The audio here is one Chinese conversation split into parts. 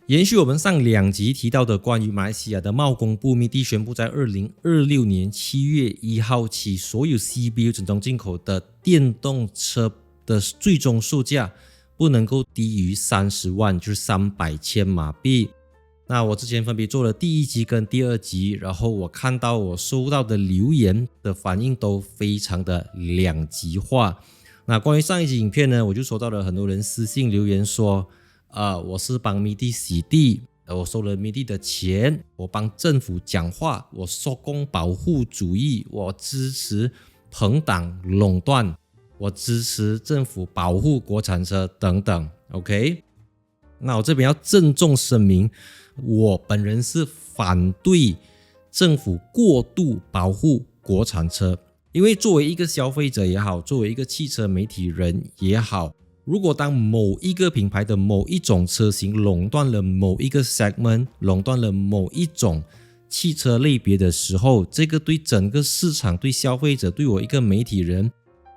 延續我們上2集提到的關於馬來西亞的貿工部密地宣布，在2026年7月1號起，所有 CBU 整裝進口的電動車的最終售價不能夠低於30萬，就是300千馬幣。那我之前分別做了第1集跟第2集，然後我看到我收到的留言的反應都非常的兩極化。那關於上一集影片呢，我就收到了很多人私信留言說，我是幫密地洗地，我收了密地的錢，我幫政府講話，我受工保護主義，我支持朋黨壟斷，我支持政府保護國產車等等 ，OK？ 那我這邊要鄭重聲明，我本人是反對政府過度保護國產車，因為作為一個消費者也好，作為一個汽車媒體人也好，如果當某一個品牌的某一種車型壟斷了某一個 segment， 壟斷了某一種汽車類別的時候，這個對整個市場、對消費者、對我一個媒體人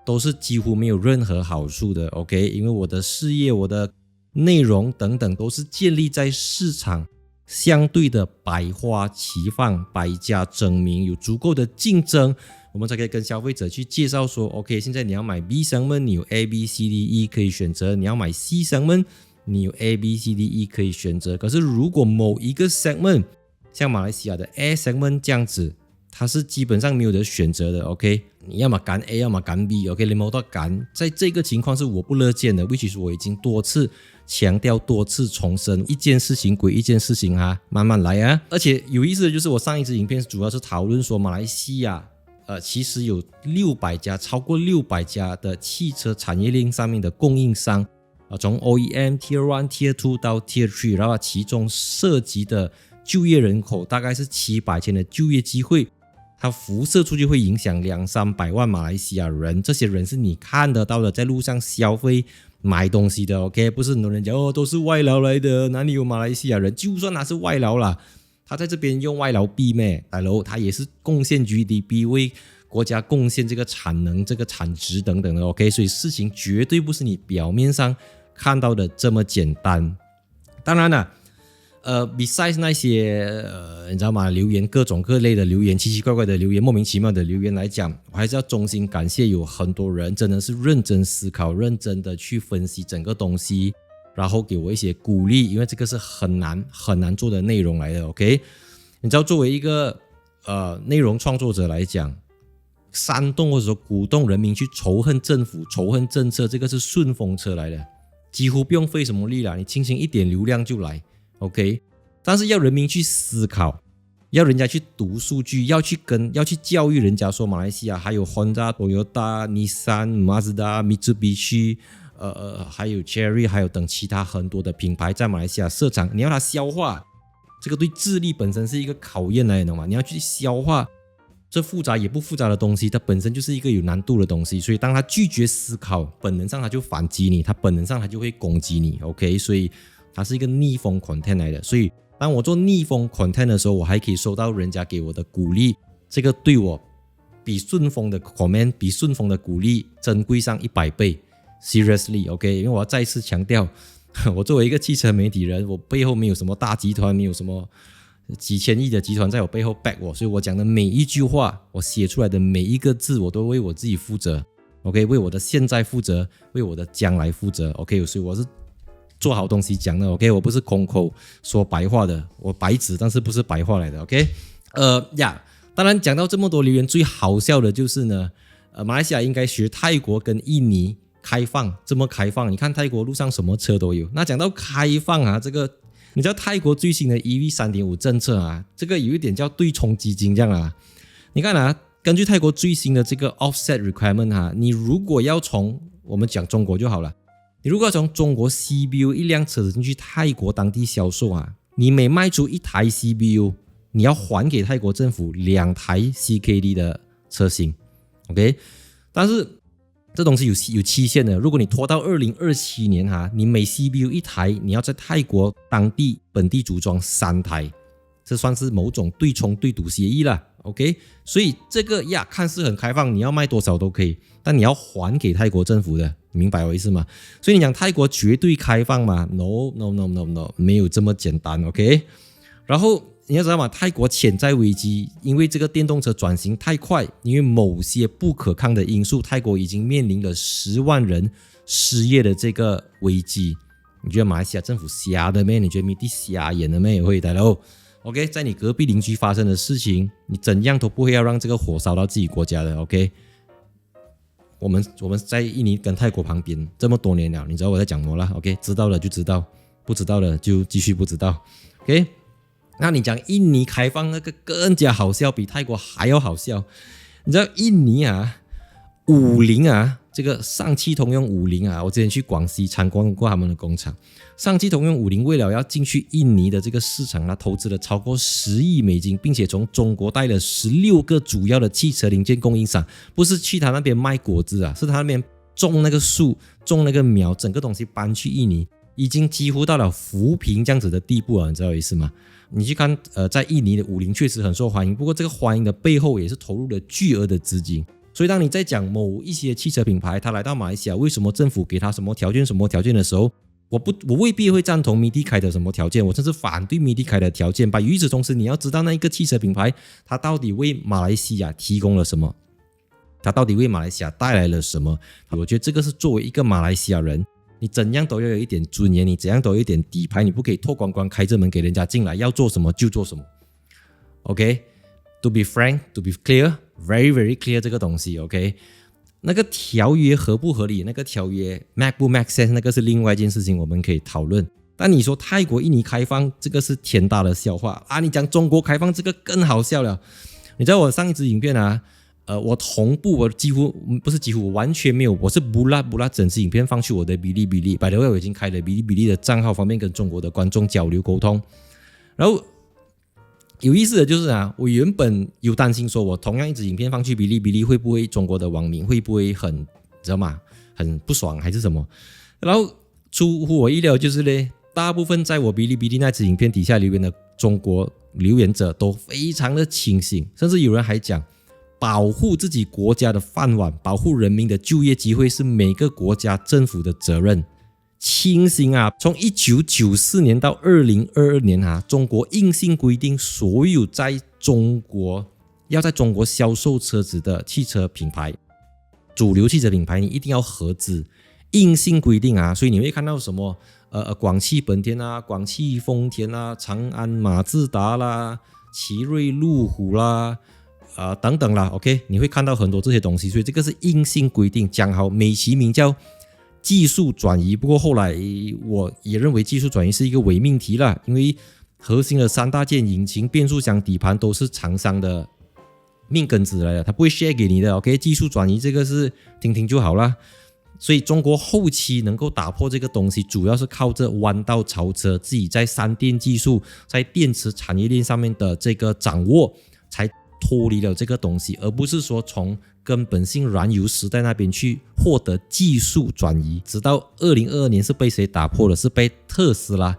都是幾乎沒有任何好處的 ，OK？ 因為我的事業、我的內容等等都是建立在市場相對的百花齊放、百家爭鳴，有足夠的競爭，我們才可以跟消費者去介紹說 OK， 現在你要買 B segment， 你有 A、B、C、D、E 可以選擇，你要買 C segment， 你有 A、B、C、D、E 可以選擇。可是如果某一個 segment 像馬來西亞的 A segment 這樣子，它是基本上沒有得選擇的 OK， 你要麼揀 A， 要麼揀 B OK， 你冇得揀。在這個情況是我不樂見的 which is 我已經多次強調、多次重申，一件事情歸一件事情慢慢來啊。而且有意思的就是我上一支影片主要是討論說馬來西亞其實有600家，超過600家的汽車產業鏈上面的供應商從 OEM Tier 1 Tier 2到 Tier 3， 然後其中涉及的就業人口大概是700千的就業機會，它輻射出去會影響200-300萬馬來西亞人，這些人是你看得到的，在路上消費買東西的 OK， 不是很多人講都是外勞來的，哪裡有馬來西亞人，就算他是外勞啦，他在這邊用外勞幣咩，大佬他也是貢獻 GDP， 為國家貢獻這個產能、這個產值等等的 OK， 所以事情絕對不是你表面上看到的這麼簡單。當然了besides 那些你知道嗎？留言各種各類的留言，奇奇怪怪的留言，莫名其妙的留言來講，我還是要衷心感謝有很多人真的是認真思考、認真的去分析整個東西，然後給我一些鼓勵，因為這個是很難做的內容來的 OK。 你知道作為一個內容創作者來講，煽動或者說鼓動人民去仇恨政府、仇恨政策，這個是順風車來的，幾乎不用費什麼力啦，你輕輕一點流量就來OK， 但是要人民去思考，要人家去讀數據，要去教育人家說馬來西亞還有 Honda、Toyota、Nissan、Mazda、Mitsubishi， 還有 Chery， 還有等其他很多的品牌在馬來西亞設廠，你要它消化，這個對智力本身是一個考驗來的，懂嗎？你要去消化這複雜也不複雜的東西，它本身就是一個有難度的東西，所以當他拒絕思考，本能上他就反擊你，他本能上他就會攻擊你 OK， 所以它是一個逆風 content 來的，所以當我做逆風 content 的時候，我還可以收到人家給我的鼓勵，這個對我比順風的 comment、比順風的鼓勵珍貴上100倍 ，seriously OK， 因為我要再次強調，我作為一個汽車媒體人，我背後沒有什麼大集團，沒有什麼幾千億的集團在我背後 back 我，所以我講的每一句話，我寫出來的每一個字，我都為我自己負責 OK， 為我的現在負責，為我的將來負責 OK， 所以我是做好東西講的 OK， 我不是空口說白話的，我白紙但是不是白話來的 OK。當然講到這麼多留言，最好笑的就是呢，馬來西亞應該學泰國跟印尼開放，這麼開放，你看泰國路上什麼車都有。那講到開放這個你知道泰國最新的 EV 3.5 政策這個有一點叫對沖基金這樣你看根據泰國最新的這個 offset requirement 你如果要從我們講中國就好了。你如果要從中國 CBU 一輛車子進去泰國當地銷售你每賣出1台 CBU， 你要還給泰國政府2台 CKD 的車型 OK， 但是這東西有期限的，如果你拖到2027年你每 CBU 1台，你要在泰國當地本地組裝3台，這算是某種對沖對賭協議了 OK， 所以這個看似很開放，你要賣多少都可以，但你要還給泰國政府的你明白我意思嗎？所以你講泰國絕對開放嘛 ？No， 沒有這麼簡單 ，OK？ 然後你要知道嘛，泰國潛在危機，因為這個電動車轉型太快，因為某些不可抗的因素，泰國已經面臨了10萬人失業的這個危機。你覺得馬來西亞政府瞎的咩？你覺得密地瞎眼的咩？會大佬 ，OK？ 在你隔壁鄰居發生的事情，你怎樣都不會要讓這個火燒到自己國家的 ，OK？我們在印尼跟泰國旁邊這麼多年了，你知道我在講什麼了 ？OK， 知道了就知道，不知道了就繼續不知道。OK， 那你講印尼開放那個更加好笑，比泰國還要好笑。你知道印尼啊，50啊，這個上汽通用50啊，我之前去廣西參觀過他們的工廠。上汽通用50為了要進去印尼的這個市場啊，投資了超過10億美金，並且從中國帶了16個主要的汽車零件供應商，不是去他那邊賣果子啊，是他那邊種那個樹，種那個苗，整個東西搬去印尼，已經幾乎到了扶貧這樣子的地步了，你知道我意思嗎？你去看在印尼的50確實很受歡迎，不過這個歡迎的背後也是投入了巨額的資金。所以當你在講某一些汽車品牌他來到馬來西亞，為什麼政府給他什麼條件的時候，我未必會贊同MIDI開的什麼條件，我甚至反對MIDI開的條件吧。與此同時，你要知道那一個汽車品牌它到底為馬來西亞提供了什麼，它到底為馬來西亞帶來了什麼。我覺得這個是作為一個馬來西亞人，你怎樣都要有一點尊嚴，你怎樣都有一點底牌，你不可以脫光光開着門給人家進來，要做什麼就做什麼。OK， to be frank, to be clear, very very clear 這個東西 OK。那個條約合不合理？那個條約 make 不 make sense？ 那個是另外一件事情，我們可以討論。但你說泰國、印尼開放，這個是天大的笑話啊！你講中國開放，這個更好笑了。你知道我上一支影片啊，我同步，我幾乎不是幾乎，我完全沒有，我是不拉整支影片放去我的嗶哩嗶哩。by the way，我已經開了嗶哩嗶哩的賬號，方便跟中國的觀眾交流溝通。然後有意思的就是啊，我原本有擔心說，我同樣一支影片放去嗶哩嗶哩，會不會中國的網民會不會很知道嗎？很不爽還是什麼？然後出乎我意料就是呢，大部分在我嗶哩嗶哩那支影片底下留言的中國留言者都非常的清醒，甚至有人還講，保護自己國家的飯碗，保護人民的就業機會是每個國家政府的責任。清醒啊！從1994年到2022年啊，中國硬性規定，所有在中國銷售車子的汽車品牌，主流汽車品牌，你一定要合資，硬性規定啊！所以你會看到什麼廣汽本田啊，廣汽豐田啊，長安馬自達啦，奇瑞路虎啦，等等啦 ，OK， 你會看到很多這些東西，所以這個是硬性規定，講好美其名叫技術轉移。不過後來我也認為技術轉移是一個偽命題啦，因為核心的3大件引擎、變速箱、底盤都是廠商的命根子來的，他不會 share 給你的。OK， 技術轉移這個是聽聽就好啦。所以中國後期能夠打破這個東西，主要是靠着彎道超車，自己在3電技術、在電池產業鏈上面的這個掌握，才脫離了這個東西，而不是說從根本性燃油時代那邊去獲得技術轉移。直到2022年是被誰打破的？是被特斯拉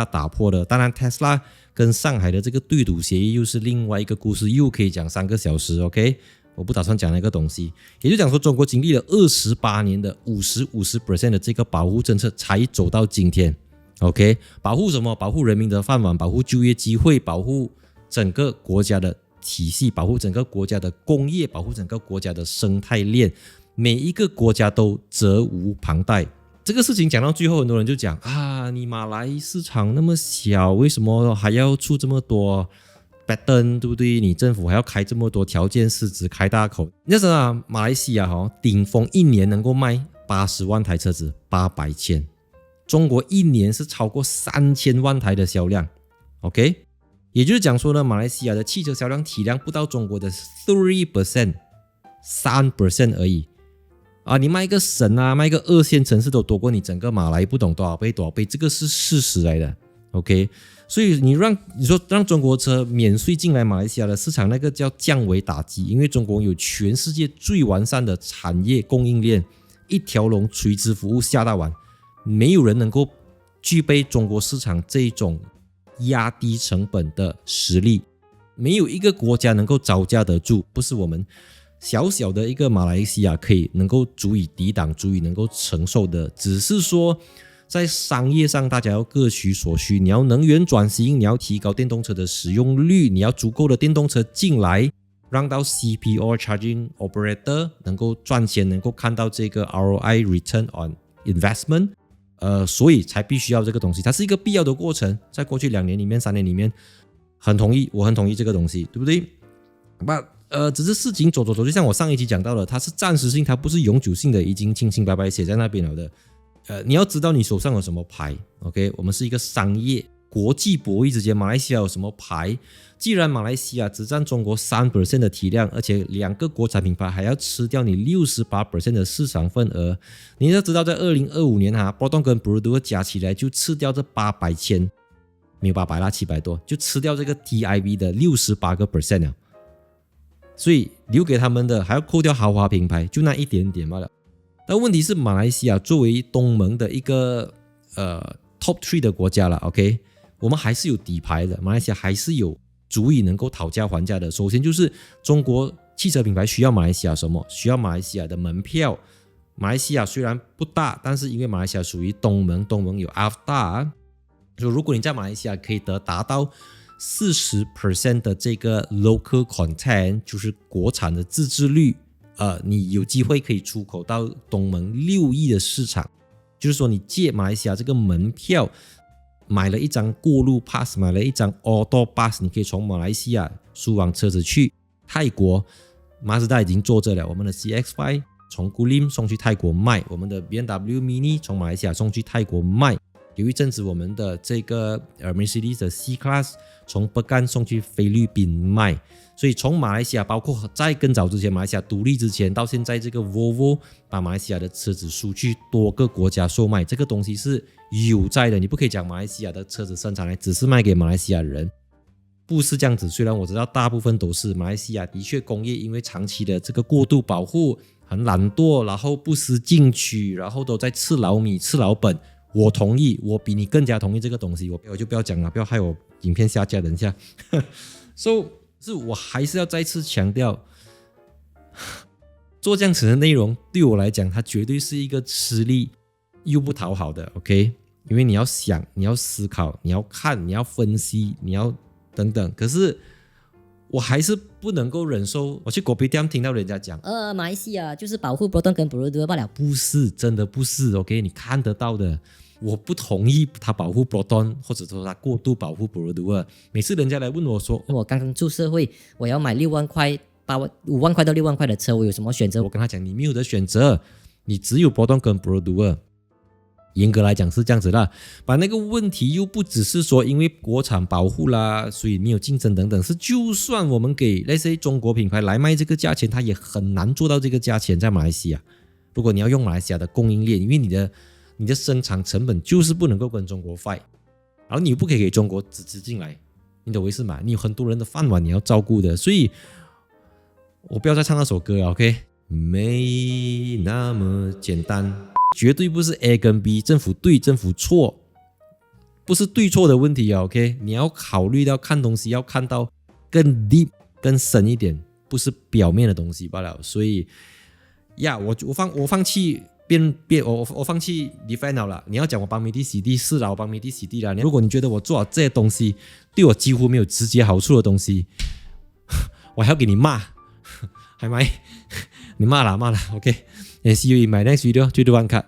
打破的。當然特斯拉跟上海的這個對賭協議又是另外一個故事，又可以講3個小時 OK， 我不打算講那個東西。也就講說中國經歷了28年的50% 的這個保護政策才走到今天 OK， 保護什麼？保護人民的飯碗，保護就業機會，保護整個國家的體系，保護整個國家的工業，保護整個國家的生態鏈，每一個國家都責無旁貸。這個事情講到最後，很多人就講啊，你馬來市場那麼小，為什麼還要出這麼多 pattern， 對不對？你政府還要開這麼多條件，獅子開大口。你知道啊，馬來西亞頂峰一年能夠賣80萬台車子，800千。中國一年是超過3000萬台的銷量 ，OK。也就是講說呢，馬來西亞的汽車銷量體量不到中國的 3% 而已啊！你賣一個省啊，賣一個2線城市都多過你整個馬來不懂多少倍，這個是事實來的。OK， 所以你說讓中國車免稅進來馬來西亞的市場，那個叫降維打擊，因為中國有全世界最完善的產業供應鏈，一條龍垂直服務下大碗，沒有人能夠具備中國市場這種壓低成本的實力，沒有一個國家能夠招架得住。不是我們小小的一個馬來西亞可以能夠足以抵擋、足以能夠承受的，只是說在商業上大家要各取所需。你要能源轉型，你要提高電動車的使用率，你要足夠的電動車進來，讓到 CPO Charging Operator 能夠賺錢，能夠看到這個 ROI Return on Investment。所以才必須要這個東西，它是一個必要的過程。在過去2年裡面、3年裡面，我很同意這個東西，對不對？只是事情走，就像我上一集講到的，它是暫時性，它不是永久性的，已經清清白白寫在那邊了的。你要知道你手上有什麼牌 ，OK？ 我們是一个商業國際博弈之間，馬來西亞有什麼牌？既然馬來西亞只佔中國3% 的體量，而且2個國產品牌還要吃掉你68% 的市場份額，你要知道在2025年Proton 跟 Perodua 加起來就吃掉這800千，沒有800啦，700多，就吃掉這個 TIV 的68% 了。所以留給他們的還要扣掉豪華品牌，就那一點點罷了。但問題是，馬來西亞作為東盟的一個top 3的國家了 ，OK， 我們還是有底牌的，馬來西亞還是有足以能夠討價還價的。首先就是中國汽車品牌需要馬來西亞什麼？需要馬來西亞的門票。馬來西亞雖然不大，但是因為馬來西亞屬於東盟，東盟有 AFTA， 就如果你在馬來西亞可以達到40% 的這個 local content， 就是國產的自制率，你有機會可以出口到東盟6億的市場。就是說你借馬來西亞這個門票，買了一張過路 pass， 買了一張 auto pass， 你可以從馬來西亞輸往車子去泰國。馬自達已經做這了，我們的 CX-5 從 Guilin 送去泰國賣，我們的 BMW Mini 從馬來西亞送去泰國賣。有一陣子我們的這個Mercedes 的 C-Class 從Pekan送去菲律賓賣，所以從馬來西亞，包括在更早之前馬來西亞獨立之前，到現在這個 Volvo 把馬來西亞的車子輸去多個國家售賣，這個東西是有在的。你不可以講馬來西亞的車子生產來只是賣給馬來西亞人，不是這樣子。雖然我知道大部分都是，馬來西亞的確工業因為長期的這個過度保護，很懶惰，然後不思進取，然後都在吃老米吃老本。我同意，我比你更加同意這個東西，我就不要講了，不要害我影片下架。等一下，so 是我還是要再次強調，做這樣子的內容對我來講，它絕對是一個吃力又不討好的 ，OK？ 因為你要想，你要思考，你要看，你要分析，你要等等。可是我還是不能夠忍受，我去Kopitiam聽到人家講，馬來西亞就是保護 Proton 跟 Perodua罷了。不是，真的不是 ，OK？ 你看得到的。我不同意他保護 Proton， 或者說他過度保護 Perodua。每次人家來問我說，我剛剛出社會，我要買5萬塊到6萬塊的車，我有什麼選擇？我跟他講，你沒有的選擇，你只有 Proton 跟 Perodua。嚴格來講是這樣子啦，把那個問題又不只是說因為國產保護啦，所以沒有競爭等等，是就算我們給那些中國品牌來賣這個價錢，它也很難做到這個價錢在馬來西亞。如果你要用馬來西亞的供應鏈，因為你的生產成本就是不能夠跟中國 fight， 然後你又不可以給中國直進來，你懂我意思嗎？你有很多人的飯碗你要照顧的，所以我不要再唱那首歌了 ，OK？ 沒那麼簡單，絕對不是 A 跟 B， 政府對政府錯，不是對錯的問題啊 ，OK？ 你要考慮到看東西要看到更 deep 更深一點，不是表面的東西罷了。所以呀，我放棄。我放棄 defend 了。你要講我幫美的洗地是啦，我幫美的洗地啦。如果你覺得我做好這些東西對我幾乎沒有直接好處的東西，我還要給你罵，係咪？你罵啦 ，OK？And see you in my next video. 3, 2, 1 cut.